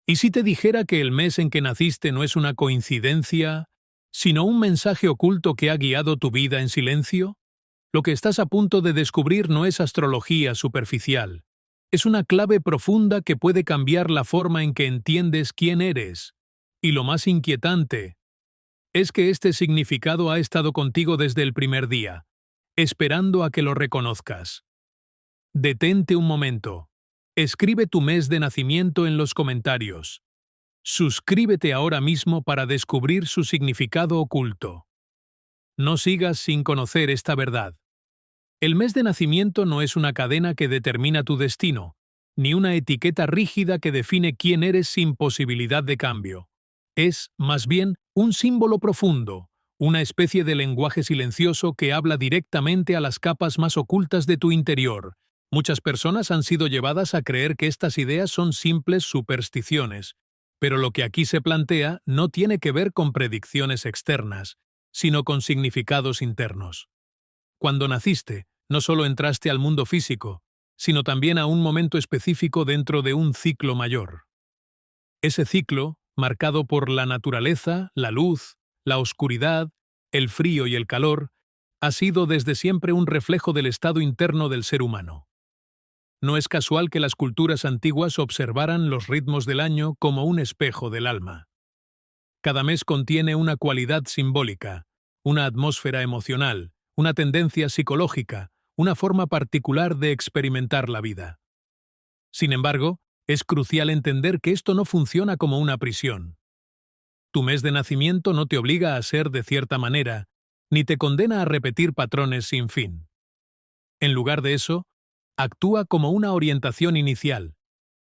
¿Y si te dijera que el mes en que naciste no es una coincidencia, sino un mensaje oculto que ha guiado tu vida en silencio? Lo que estás a punto de descubrir no es astrología superficial. Es una clave profunda que puede cambiar la forma en que entiendes quién eres. Y lo más inquietante es que este significado ha estado contigo desde el primer día, esperando a que lo reconozcas. Detente un momento. Escribe tu mes de nacimiento en los comentarios. Suscríbete ahora mismo para descubrir su significado oculto. No sigas sin conocer esta verdad. El mes de nacimiento no es una cadena que determina tu destino, ni una etiqueta rígida que define quién eres sin posibilidad de cambio. Es, más bien, un símbolo profundo, una especie de lenguaje silencioso que habla directamente a las capas más ocultas de tu interior. Muchas personas han sido llevadas a creer que estas ideas son simples supersticiones, pero lo que aquí se plantea no tiene que ver con predicciones externas, sino con significados internos. Cuando naciste, no solo entraste al mundo físico, sino también a un momento específico dentro de un ciclo mayor. Ese ciclo, marcado por la naturaleza, la luz, la oscuridad, el frío y el calor, ha sido desde siempre un reflejo del estado interno del ser humano. No es casual que las culturas antiguas observaran los ritmos del año como un espejo del alma. Cada mes contiene una cualidad simbólica, una atmósfera emocional, una tendencia psicológica, una forma particular de experimentar la vida. Sin embargo, es crucial entender que esto no funciona como una prisión. Tu mes de nacimiento no te obliga a ser de cierta manera, ni te condena a repetir patrones sin fin. En lugar de eso, actúa como una orientación inicial,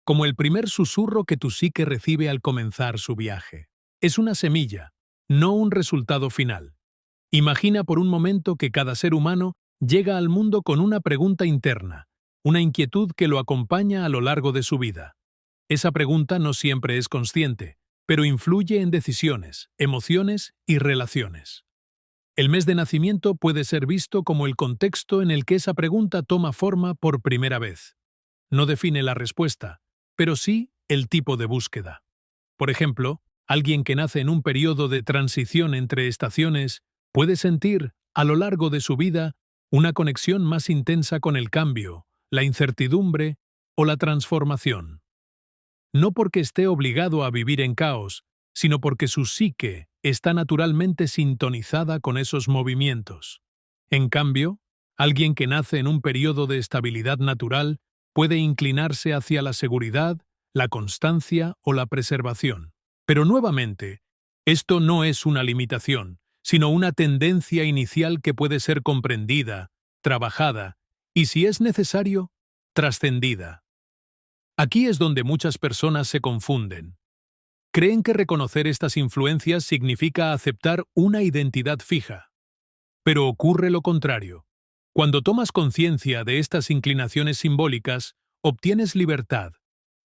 como el primer susurro que tu psique recibe al comenzar su viaje. Es una semilla, no un resultado final. Imagina por un momento que cada ser humano llega al mundo con una pregunta interna, una inquietud que lo acompaña a lo largo de su vida. Esa pregunta no siempre es consciente, pero influye en decisiones, emociones y relaciones. El mes de nacimiento puede ser visto como el contexto en el que esa pregunta toma forma por primera vez. No define la respuesta, pero sí el tipo de búsqueda. Por ejemplo, alguien que nace en un periodo de transición entre estaciones puede sentir, a lo largo de su vida, una conexión más intensa con el cambio, la incertidumbre o la transformación. No porque esté obligado a vivir en caos, sino porque su psique está naturalmente sintonizada con esos movimientos. En cambio, alguien que nace en un periodo de estabilidad natural puede inclinarse hacia la seguridad, la constancia o la preservación. Pero nuevamente, esto no es una limitación, sino una tendencia inicial que puede ser comprendida, trabajada y, si es necesario, trascendida. Aquí es donde muchas personas se confunden. Creen que reconocer estas influencias significa aceptar una identidad fija. Pero ocurre lo contrario. Cuando tomas conciencia de estas inclinaciones simbólicas, obtienes libertad,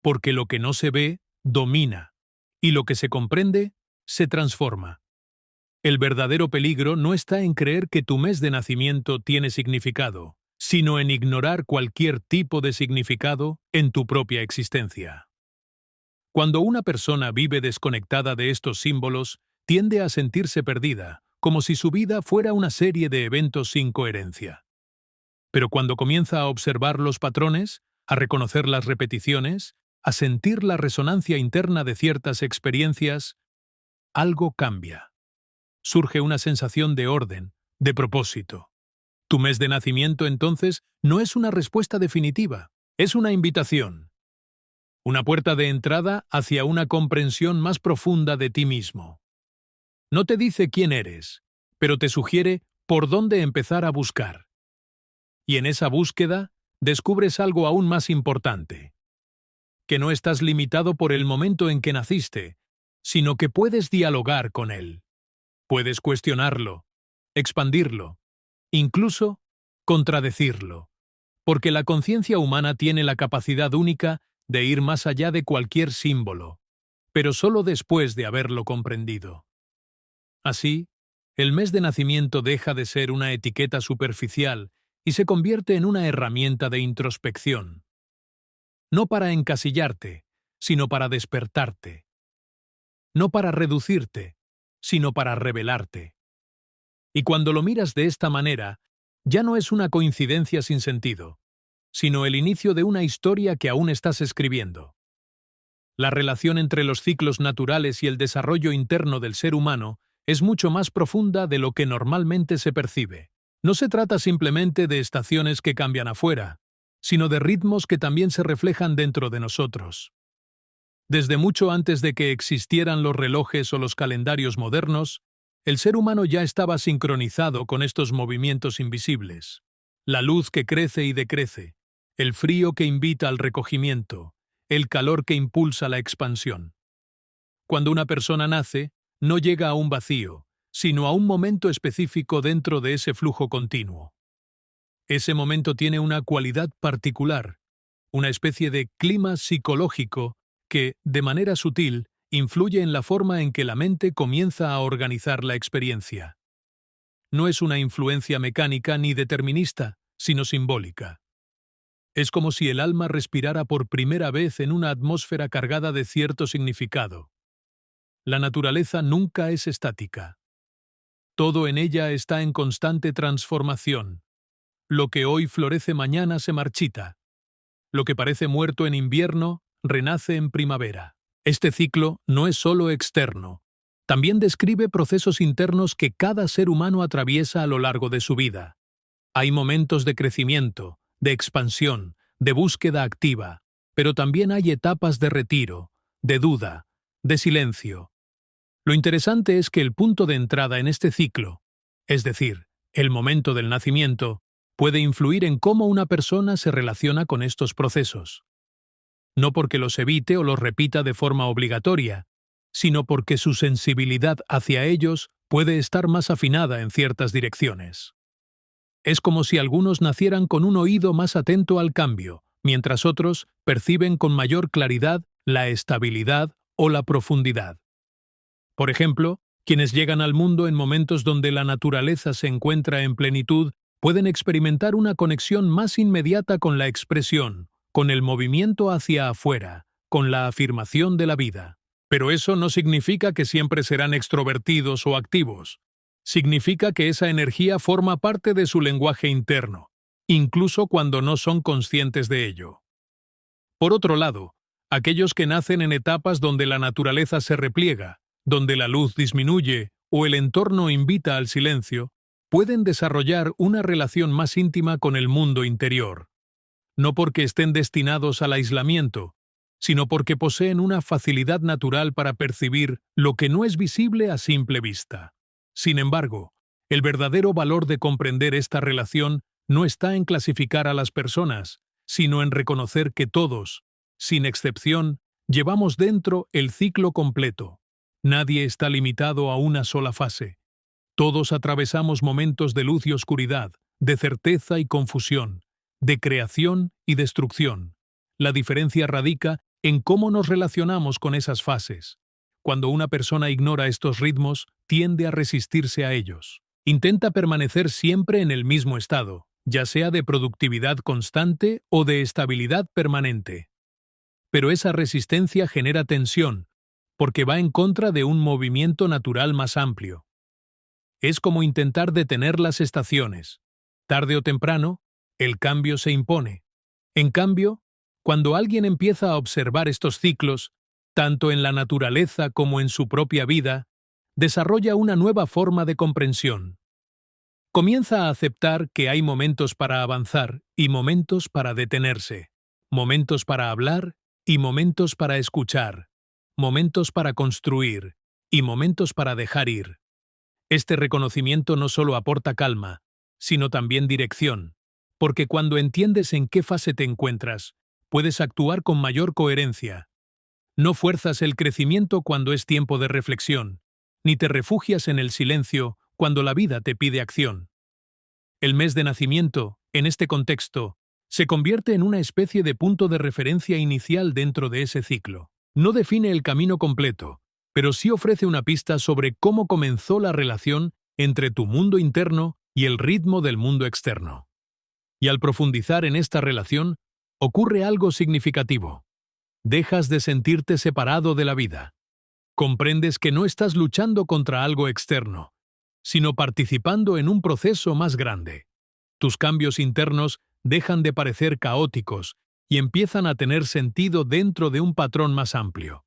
porque lo que no se ve, domina, y lo que se comprende, se transforma. El verdadero peligro no está en creer que tu mes de nacimiento tiene significado, sino en ignorar cualquier tipo de significado en tu propia existencia. Cuando una persona vive desconectada de estos símbolos, tiende a sentirse perdida, como si su vida fuera una serie de eventos sin coherencia. Pero cuando comienza a observar los patrones, a reconocer las repeticiones, a sentir la resonancia interna de ciertas experiencias, algo cambia. Surge una sensación de orden, de propósito. Tu mes de nacimiento, entonces, no es una respuesta definitiva, es una invitación. Una puerta de entrada hacia una comprensión más profunda de ti mismo. No te dice quién eres, pero te sugiere por dónde empezar a buscar. Y en esa búsqueda, descubres algo aún más importante. Que no estás limitado por el momento en que naciste, sino que puedes dialogar con él. Puedes cuestionarlo, expandirlo, incluso contradecirlo, porque la conciencia humana tiene la capacidad única de ir más allá de cualquier símbolo, pero solo después de haberlo comprendido. Así, el mes de nacimiento deja de ser una etiqueta superficial y se convierte en una herramienta de introspección. No para encasillarte, sino para despertarte. No para reducirte, sino para revelarte. Y cuando lo miras de esta manera, ya no es una coincidencia sin sentido, sino el inicio de una historia que aún estás escribiendo. La relación entre los ciclos naturales y el desarrollo interno del ser humano es mucho más profunda de lo que normalmente se percibe. No se trata simplemente de estaciones que cambian afuera, sino de ritmos que también se reflejan dentro de nosotros. Desde mucho antes de que existieran los relojes o los calendarios modernos, el ser humano ya estaba sincronizado con estos movimientos invisibles. La luz que crece y decrece, el frío que invita al recogimiento, el calor que impulsa la expansión. Cuando una persona nace, no llega a un vacío, sino a un momento específico dentro de ese flujo continuo. Ese momento tiene una cualidad particular, una especie de clima psicológico que, de manera sutil, influye en la forma en que la mente comienza a organizar la experiencia. No es una influencia mecánica ni determinista, sino simbólica. Es como si el alma respirara por primera vez en una atmósfera cargada de cierto significado. La naturaleza nunca es estática. Todo en ella está en constante transformación. Lo que hoy florece mañana se marchita. Lo que parece muerto en invierno renace en primavera. Este ciclo no es solo externo. También describe procesos internos que cada ser humano atraviesa a lo largo de su vida. Hay momentos de crecimiento, de expansión, de búsqueda activa, pero también hay etapas de retiro, de duda, de silencio. Lo interesante es que el punto de entrada en este ciclo, es decir, el momento del nacimiento, puede influir en cómo una persona se relaciona con estos procesos. No porque los evite o los repita de forma obligatoria, sino porque su sensibilidad hacia ellos puede estar más afinada en ciertas direcciones. Es como si algunos nacieran con un oído más atento al cambio, mientras otros perciben con mayor claridad la estabilidad o la profundidad. Por ejemplo, quienes llegan al mundo en momentos donde la naturaleza se encuentra en plenitud pueden experimentar una conexión más inmediata con la expresión, con el movimiento hacia afuera, con la afirmación de la vida. Pero eso no significa que siempre serán extrovertidos o activos. Significa que esa energía forma parte de su lenguaje interno, incluso cuando no son conscientes de ello. Por otro lado, aquellos que nacen en etapas donde la naturaleza se repliega, donde la luz disminuye o el entorno invita al silencio, pueden desarrollar una relación más íntima con el mundo interior. No porque estén destinados al aislamiento, sino porque poseen una facilidad natural para percibir lo que no es visible a simple vista. Sin embargo, el verdadero valor de comprender esta relación no está en clasificar a las personas, sino en reconocer que todos, sin excepción, llevamos dentro el ciclo completo. Nadie está limitado a una sola fase. Todos atravesamos momentos de luz y oscuridad, de certeza y confusión, de creación y destrucción. La diferencia radica en cómo nos relacionamos con esas fases. Cuando una persona ignora estos ritmos, tiende a resistirse a ellos. Intenta permanecer siempre en el mismo estado, ya sea de productividad constante o de estabilidad permanente. Pero esa resistencia genera tensión, porque va en contra de un movimiento natural más amplio. Es como intentar detener las estaciones. Tarde o temprano, el cambio se impone. En cambio, cuando alguien empieza a observar estos ciclos, tanto en la naturaleza como en su propia vida, desarrolla una nueva forma de comprensión. Comienza a aceptar que hay momentos para avanzar y momentos para detenerse, momentos para hablar y momentos para escuchar, momentos para construir y momentos para dejar ir. Este reconocimiento no solo aporta calma, sino también dirección, porque cuando entiendes en qué fase te encuentras, puedes actuar con mayor coherencia. No fuerzas el crecimiento cuando es tiempo de reflexión, ni te refugias en el silencio cuando la vida te pide acción. El mes de nacimiento, en este contexto, se convierte en una especie de punto de referencia inicial dentro de ese ciclo. No define el camino completo, pero sí ofrece una pista sobre cómo comenzó la relación entre tu mundo interno y el ritmo del mundo externo. Y al profundizar en esta relación, ocurre algo significativo. dejas de sentirte separado de la vida. Comprendes que no estás luchando contra algo externo, sino participando en un proceso más grande. Tus cambios internos dejan de parecer caóticos y empiezan a tener sentido dentro de un patrón más amplio.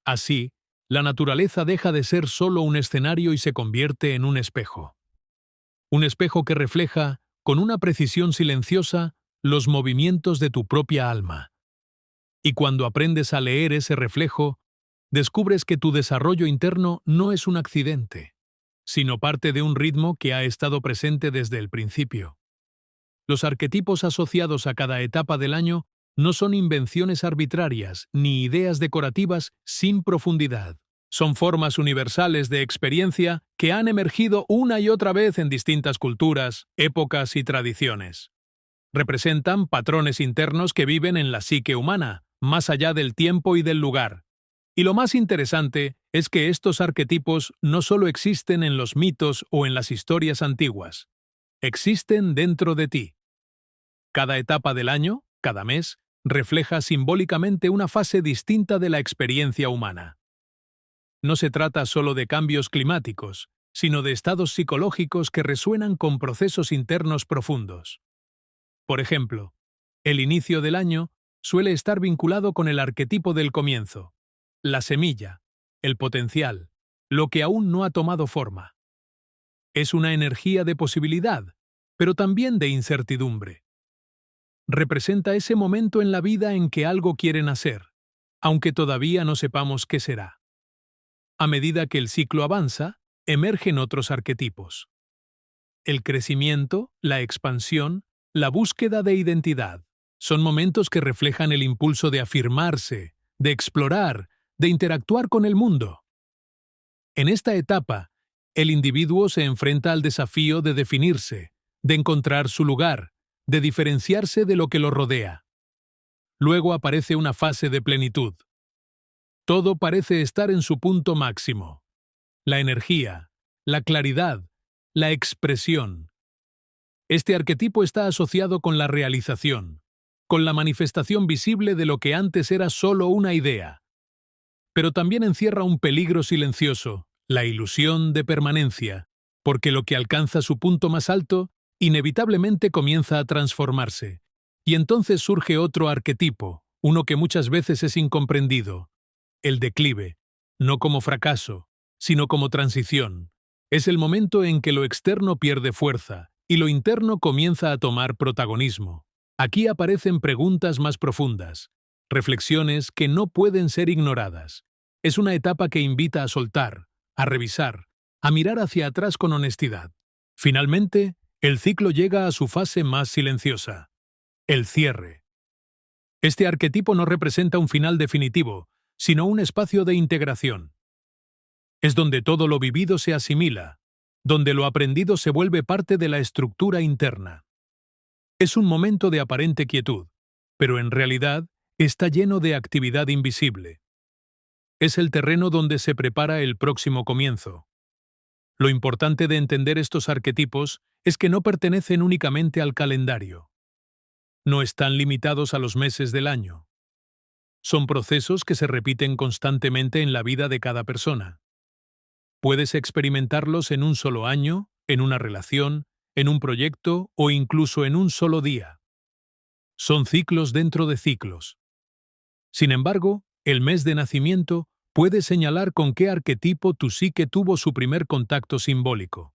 Así, la naturaleza deja de ser solo un escenario y se convierte en un espejo. Un espejo que refleja, con una precisión silenciosa, los movimientos de tu propia alma. Y cuando aprendes a leer ese reflejo, descubres que tu desarrollo interno no es un accidente, sino parte de un ritmo que ha estado presente desde el principio. Los arquetipos asociados a cada etapa del año no son invenciones arbitrarias ni ideas decorativas sin profundidad. Son formas universales de experiencia que han emergido una y otra vez en distintas culturas, épocas y tradiciones. Representan patrones internos que viven en la psique humana, más allá del tiempo y del lugar. Y lo más interesante es que estos arquetipos no solo existen en los mitos o en las historias antiguas, existen dentro de ti. Cada etapa del año, cada mes, refleja simbólicamente una fase distinta de la experiencia humana. No se trata solo de cambios climáticos, sino de estados psicológicos que resuenan con procesos internos profundos. Por ejemplo, el inicio del año suele estar vinculado con el arquetipo del comienzo, la semilla, el potencial, lo que aún no ha tomado forma. Es una energía de posibilidad, pero también de incertidumbre. Representa ese momento en la vida en que algo quiere nacer, aunque todavía no sepamos qué será. A medida que el ciclo avanza, emergen otros arquetipos. El crecimiento, la expansión, la búsqueda de identidad. Son momentos que reflejan el impulso de afirmarse, de explorar, de interactuar con el mundo. En esta etapa, el individuo se enfrenta al desafío de definirse, de encontrar su lugar, de diferenciarse de lo que lo rodea. Luego aparece una fase de plenitud. Todo parece estar en su punto máximo. La energía, la claridad, la expresión. Este arquetipo está asociado con la realización, con la manifestación visible de lo que antes era solo una idea. Pero también encierra un peligro silencioso, la ilusión de permanencia, porque lo que alcanza su punto más alto inevitablemente comienza a transformarse. Y entonces surge otro arquetipo, uno que muchas veces es incomprendido. El declive, no como fracaso, sino como transición. Es el momento en que lo externo pierde fuerza y lo interno comienza a tomar protagonismo. Aquí aparecen preguntas más profundas, reflexiones que no pueden ser ignoradas. Es una etapa que invita a soltar, a revisar, a mirar hacia atrás con honestidad. Finalmente, el ciclo llega a su fase más silenciosa, el cierre. Este arquetipo no representa un final definitivo, sino un espacio de integración. Es donde todo lo vivido se asimila, donde lo aprendido se vuelve parte de la estructura interna. Es un momento de aparente quietud, pero en realidad está lleno de actividad invisible. Es el terreno donde se prepara el próximo comienzo. Lo importante de entender estos arquetipos es que no pertenecen únicamente al calendario. No están limitados a los meses del año. Son procesos que se repiten constantemente en la vida de cada persona. Puedes experimentarlos en un solo año, en una relación, en un proyecto o incluso en un solo día. Son ciclos dentro de ciclos. Sin embargo, el mes de nacimiento puede señalar con qué arquetipo tu psique tuvo su primer contacto simbólico.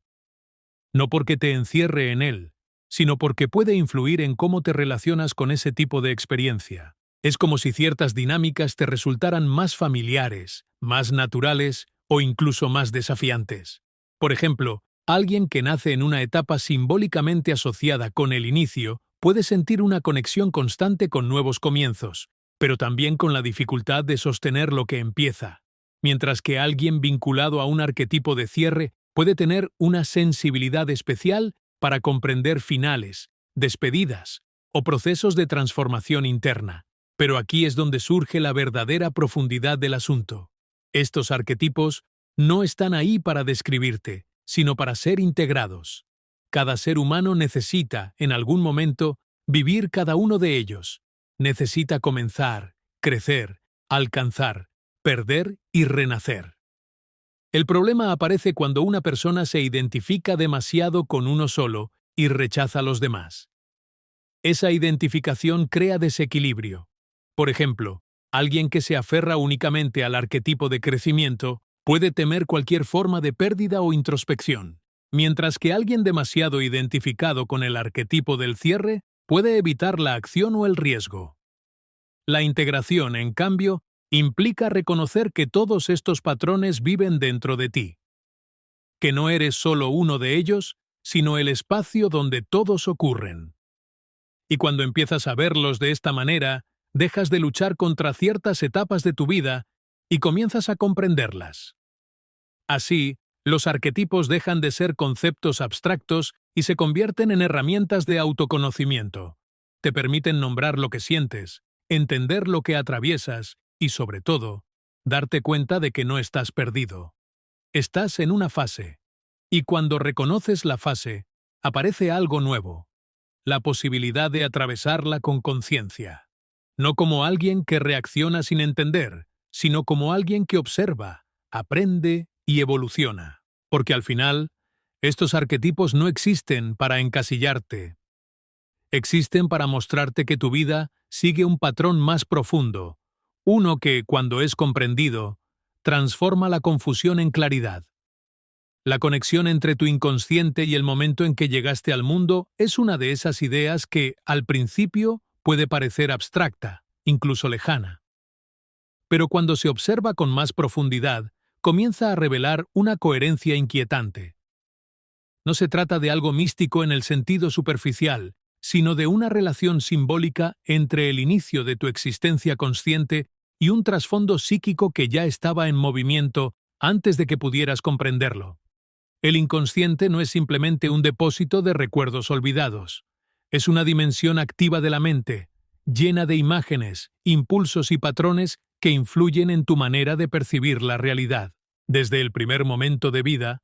No porque te encierre en él, sino porque puede influir en cómo te relacionas con ese tipo de experiencia. Es como si ciertas dinámicas te resultaran más familiares, más naturales o incluso más desafiantes. Por ejemplo, alguien que nace en una etapa simbólicamente asociada con el inicio puede sentir una conexión constante con nuevos comienzos, pero también con la dificultad de sostener lo que empieza, mientras que alguien vinculado a un arquetipo de cierre puede tener una sensibilidad especial para comprender finales, despedidas o procesos de transformación interna. Pero aquí es donde surge la verdadera profundidad del asunto. Estos arquetipos no están ahí para describirte, sino para ser integrados. Cada ser humano necesita, en algún momento, vivir cada uno de ellos. Necesita comenzar, crecer, alcanzar, perder y renacer. El problema aparece cuando una persona se identifica demasiado con uno solo y rechaza a los demás. Esa identificación crea desequilibrio. Por ejemplo, alguien que se aferra únicamente al arquetipo de crecimiento puede temer cualquier forma de pérdida o introspección, mientras que alguien demasiado identificado con el arquetipo del cierre puede evitar la acción o el riesgo. La integración, en cambio, implica reconocer que todos estos patrones viven dentro de ti, que no eres solo uno de ellos, sino el espacio donde todos ocurren. Y cuando empiezas a verlos de esta manera, dejas de luchar contra ciertas etapas de tu vida y comienzas a comprenderlas. Así, los arquetipos dejan de ser conceptos abstractos y se convierten en herramientas de autoconocimiento. Te permiten nombrar lo que sientes, entender lo que atraviesas y, sobre todo, darte cuenta de que no estás perdido. Estás en una fase. Y cuando reconoces la fase, aparece algo nuevo. La posibilidad de atravesarla con conciencia. No como alguien que reacciona sin entender, sino como alguien que observa, aprende y evoluciona. Porque al final, estos arquetipos no existen para encasillarte. Existen para mostrarte que tu vida sigue un patrón más profundo, uno que, cuando es comprendido, transforma la confusión en claridad. La conexión entre tu inconsciente y el momento en que llegaste al mundo es una de esas ideas que, al principio, puede parecer abstracta, incluso lejana. Pero cuando se observa con más profundidad, comienza a revelar una coherencia inquietante. No se trata de algo místico en el sentido superficial, sino de una relación simbólica entre el inicio de tu existencia consciente y un trasfondo psíquico que ya estaba en movimiento antes de que pudieras comprenderlo. El inconsciente no es simplemente un depósito de recuerdos olvidados. Es una dimensión activa de la mente, llena de imágenes, impulsos y patrones que influyen en tu manera de percibir la realidad. Desde el primer momento de vida,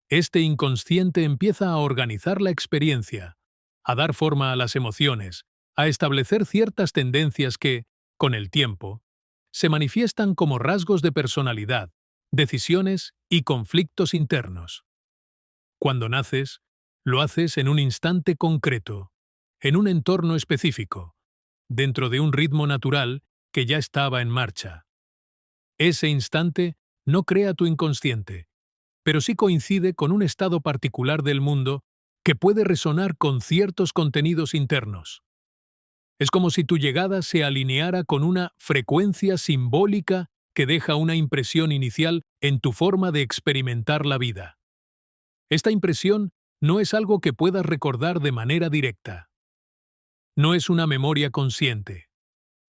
este inconsciente empieza a organizar la experiencia, a dar forma a las emociones, a establecer ciertas tendencias que, con el tiempo, se manifiestan como rasgos de personalidad, decisiones y conflictos internos. Cuando naces, lo haces en un instante concreto, en un entorno específico, dentro de un ritmo natural que ya estaba en marcha. Ese instante no crea tu inconsciente, pero sí coincide con un estado particular del mundo que puede resonar con ciertos contenidos internos. Es como si tu llegada se alineara con una frecuencia simbólica que deja una impresión inicial en tu forma de experimentar la vida. Esta impresión no es algo que puedas recordar de manera directa. No es una memoria consciente.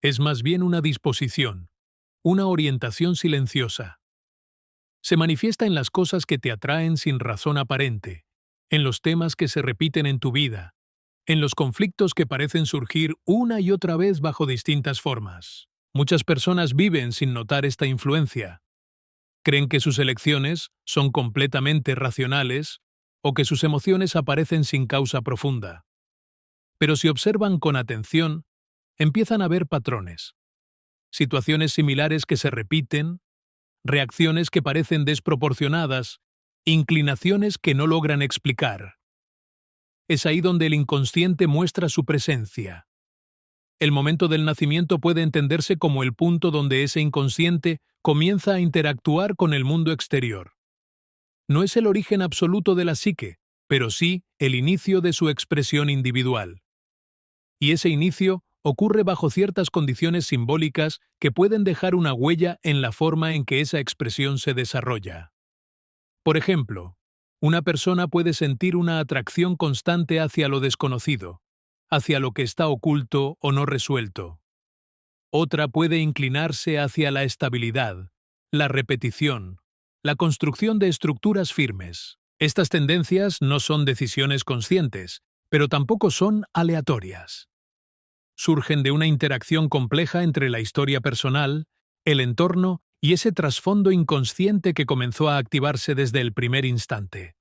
Es más bien una disposición, una orientación silenciosa. Se manifiesta en las cosas que te atraen sin razón aparente, en los temas que se repiten en tu vida, en los conflictos que parecen surgir una y otra vez bajo distintas formas. Muchas personas viven sin notar esta influencia. Creen que sus elecciones son completamente racionales o que sus emociones aparecen sin causa profunda. Pero si observan con atención, empiezan a ver patrones, situaciones similares que se repiten, reacciones que parecen desproporcionadas, inclinaciones que no logran explicar. Es ahí donde el inconsciente muestra su presencia. El momento del nacimiento puede entenderse como el punto donde ese inconsciente comienza a interactuar con el mundo exterior. No es el origen absoluto de la psique, pero sí el inicio de su expresión individual. Y ese inicio ocurre bajo ciertas condiciones simbólicas que pueden dejar una huella en la forma en que esa expresión se desarrolla. Por ejemplo, una persona puede sentir una atracción constante hacia lo desconocido, hacia lo que está oculto o no resuelto. Otra puede inclinarse hacia la estabilidad, la repetición, la construcción de estructuras firmes. Estas tendencias no son decisiones conscientes, pero tampoco son aleatorias. Surgen de una interacción compleja entre la historia personal, el entorno y ese trasfondo inconsciente que comenzó a activarse desde el primer instante.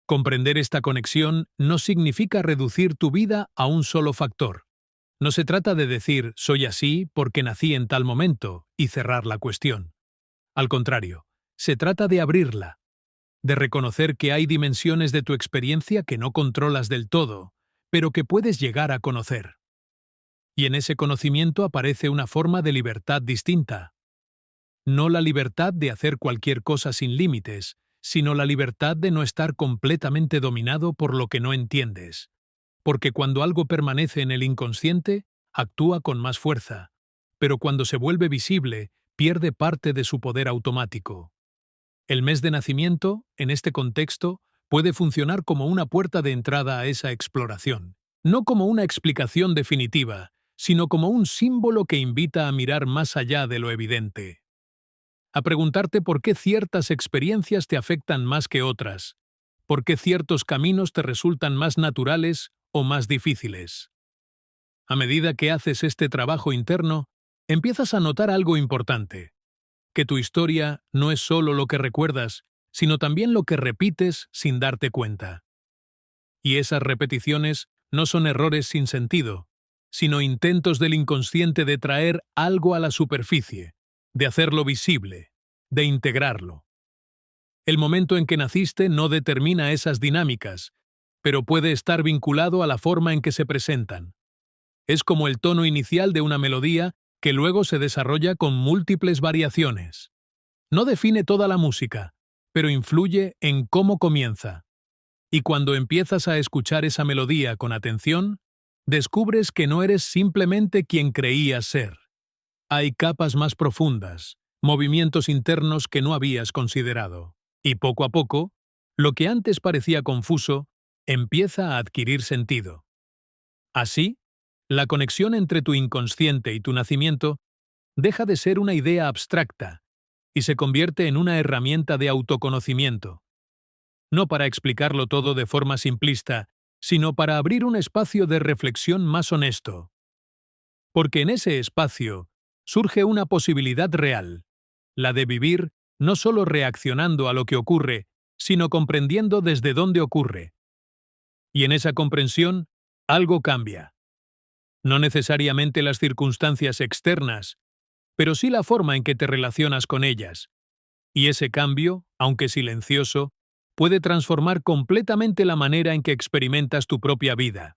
Comprender esta conexión no significa reducir tu vida a un solo factor. No se trata de decir «soy así porque nací en tal momento» y cerrar la cuestión. Al contrario, se trata de abrirla, de reconocer que hay dimensiones de tu experiencia que no controlas del todo, pero que puedes llegar a conocer. Y en ese conocimiento aparece una forma de libertad distinta. No la libertad de hacer cualquier cosa sin límites, sino la libertad de no estar completamente dominado por lo que no entiendes. Porque cuando algo permanece en el inconsciente, actúa con más fuerza, pero cuando se vuelve visible, pierde parte de su poder automático. El mes de nacimiento, en este contexto, puede funcionar como una puerta de entrada a esa exploración, no como una explicación definitiva, sino como un símbolo que invita a mirar más allá de lo evidente. A preguntarte por qué ciertas experiencias te afectan más que otras, por qué ciertos caminos te resultan más naturales o más difíciles. A medida que haces este trabajo interno, empiezas a notar algo importante, que tu historia no es solo lo que recuerdas, sino también lo que repites sin darte cuenta. Y esas repeticiones no son errores sin sentido, sino intentos del inconsciente de traer algo a la superficie, de hacerlo visible, de integrarlo. El momento en que naciste no determina esas dinámicas, pero puede estar vinculado a la forma en que se presentan. Es como el tono inicial de una melodía que luego se desarrolla con múltiples variaciones. No define toda la música, pero influye en cómo comienza. Y cuando empiezas a escuchar esa melodía con atención, descubres que no eres simplemente quien creías ser. Hay capas más profundas, movimientos internos que no habías considerado. Y poco a poco, lo que antes parecía confuso, empieza a adquirir sentido. Así, la conexión entre tu inconsciente y tu nacimiento deja de ser una idea abstracta y se convierte en una herramienta de autoconocimiento. No para explicarlo todo de forma simplista, sino para abrir un espacio de reflexión más honesto. Porque en ese espacio surge una posibilidad real, la de vivir no solo reaccionando a lo que ocurre, sino comprendiendo desde dónde ocurre. Y en esa comprensión, algo cambia. No necesariamente las circunstancias externas, pero sí la forma en que te relacionas con ellas. Y ese cambio, aunque silencioso, puede transformar completamente la manera en que experimentas tu propia vida.